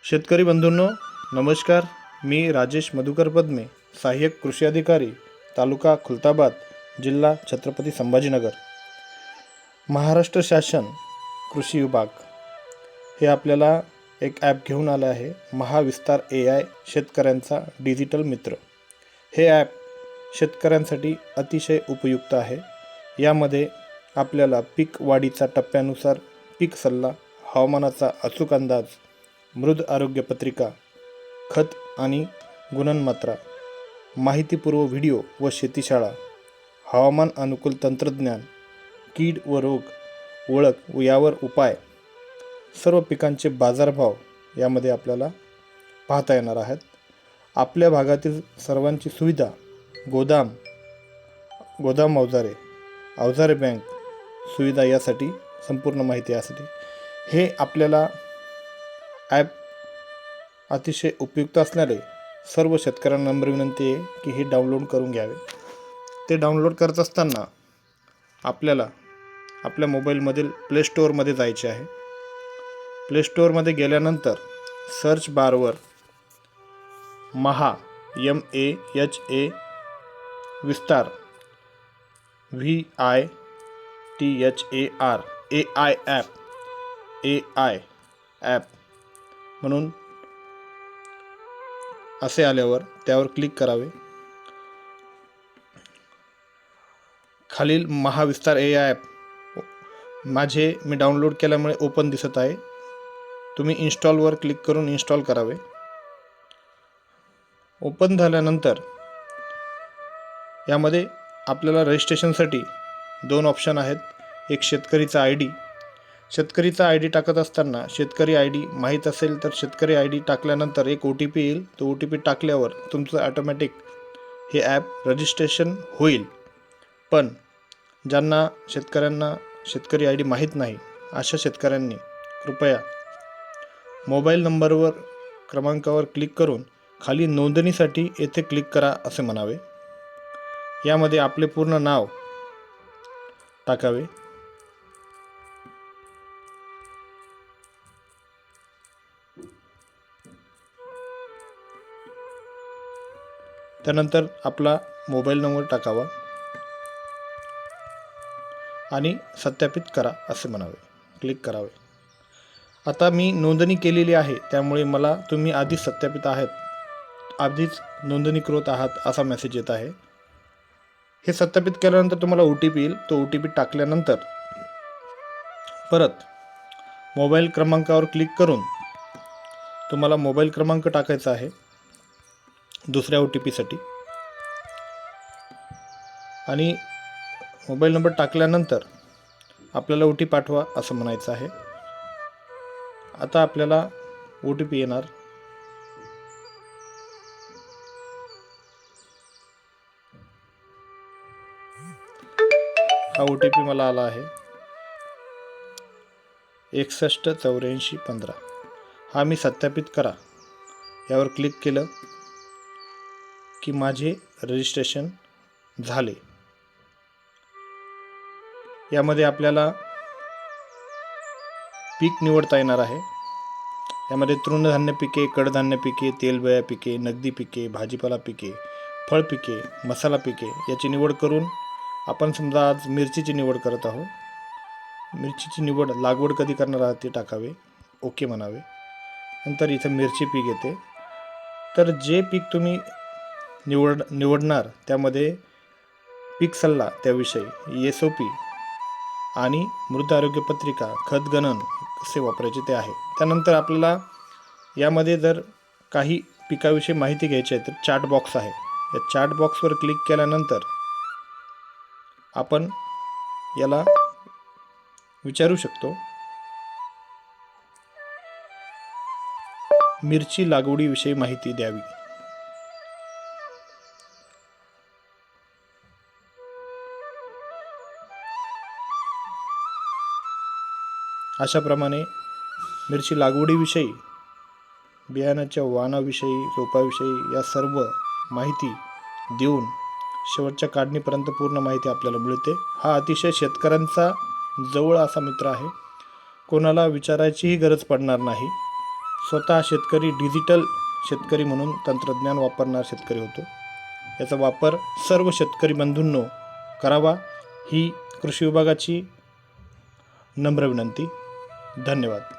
शेतकरी बंधूंनो नमस्कार। मी राजेश मधुकर पद्मे, सहाय्यक कृषी अधिकारी, तालुका खुलताबाद, जिल्हा छत्रपती संभाजीनगर, महाराष्ट्र शासन कृषी विभाग हे आपल्याला एक ॲप घेऊन आले आहे। महाविस्तार AI शेतकऱ्यांचा डिजिटल मित्र। हे ॲप शेतकऱ्यांसाठी अतिशय उपयुक्त आहे। यामध्ये आपल्याला पीक वाढीचा टप्प्यानुसार पीक सल्ला, हवामानाचा अचूक अंदाज, मृद आरोग्य पत्रिका, खत आणि गुणनमात्रा, माहितीपूर्व व्हिडिओ व शेतीशाळा, हवामान अनुकूल तंत्रज्ञान, कीड व रोग ओळख व यावर उपाय, सर्व पिकांचे बाजारभाव यामध्ये आपल्याला पाहता येणार आहेत। आपल्या भागातील सर्वांची सुविधा, गोदाम अवजारे बँक सुविधा यासाठी संपूर्ण माहिती यासाठी हे आपल्याला ॲप अतिशय उपयुक्त असणारे सर्व शेतकऱ्यांना नम्र विनंती आहे की हे डाउनलोड करून घ्यावे। ते डाउनलोड करत असताना आपल्याला आपल्या मोबाईलमधील प्ले स्टोअरमध्ये जायचे आहे। प्ले स्टोअरमध्ये गेल्यानंतर सर्च बारवर MAHA विस्तार VITHAR AI ॲप म्हणून असे आल्यावर त्यावर क्लिक करावे। खालील महाविस्तार AI ॲप मी डाउनलोड केल्यामुळे ओपन दिसत आहे। तुम्ही इन्स्टॉलवर क्लिक करून इन्स्टॉल करावे। ओपन झाल्यानंतर यामध्ये आपल्याला रजिस्ट्रेशनसाठी दोन ऑप्शन आहेत। एक शेतकरीचा आय डी टाकत असताना शेतकरी आय डी माहीत असेल तर शेतकरी आय डी टाकल्यानंतर एक OTP येईल। तो OTP टाकल्यावर तुमचं ऑटोमॅटिक हे ॲप रजिस्ट्रेशन होईल। पण ज्यांना शेतकरी आय डी माहीत नाही अशा शेतकऱ्यांनी कृपया मोबाईल नंबरवर क्रमांकावर क्लिक करून खाली नोंदणीसाठी येथे क्लिक करा असे म्हणावे। यामध्ये आपले पूर्ण नाव टाकावे। त्यानंतर आपला मोबाईल नंबर टाकावा आणि सत्यापित करा असे म्हणावे, क्लिक करावे। आता मी नोंदणी केलेली आहे त्यामुळे मला तुम्ही आधीच सत्यापित आहात, आधीच नोंदणीकृत आहात असा मेसेज येत आहे। हे सत्यापित केल्यानंतर तुम्हाला OTP येईल। तो OTP टाकल्यानंतर परत मोबाईल क्रमांकावर क्लिक करून तुम्हाला मोबाईल क्रमांक टाकायचा आहे दुसऱ्या OTP साठी आणि मोबाईल नंबर टाकल्यानंतर आपल्याला OTP पाठवा असं म्हणायचं आहे। आता आपल्याला OTP येणार। हा OTP मला आला आहे 618415। हा मी सत्यापित करा यावर क्लिक केलं की माझे रजिस्ट्रेशन झाले। यामध्ये आपल्याला पीक निवडता येणार आहे। यामध्ये तृणधान्य पिके, कडधान्य पिके, तेलबिया पिके, नगदी पिके, भाजीपाला पिके, फळ पिके, मसाला पिके याची निवड करून आपण समजा आज मिरचीची निवड करत आहोत। मिरचीची लागवड कधी करणार आहात ते टाकावे, ओके म्हणावे। नंतर इथं मिरची पीक येते। तर जे पीक तुम्ही निवडणार त्यामध्ये पीक सल्ला त्याविषयी SOP आणि मृद आरोग्य पत्रिका, खत गणन कसे वापरायचे ते आहे। त्यानंतर आपल्याला यामध्ये जर काही पिकाविषयी माहिती घ्यायची आहे तर चॅट बॉक्स आहे। या चॅट बॉक्सवर क्लिक केल्यानंतर आपण याला विचारू शकतो मिरची लागवडीविषयी माहिती द्यावी। अशाप्रमाणे मिरची लागवडीविषयी, बियाण्याच्या वाणाविषयी, रोपाविषयी या सर्व माहिती देऊन शेवटच्या काढणीपर्यंत पूर्ण माहिती आपल्याला मिळते। हा अतिशय शेतकऱ्यांचा जवळ असा मित्र आहे। कोणाला विचारायचीही गरज पडणार नाही। स्वतः शेतकरी डिजिटल शेतकरी म्हणून तंत्रज्ञान वापरणारा शेतकरी होतो. याचा वापर सर्व शेतकरी बंधूंनो करावा ही कृषी विभागाची नम्र विनंती. धन्यवाद.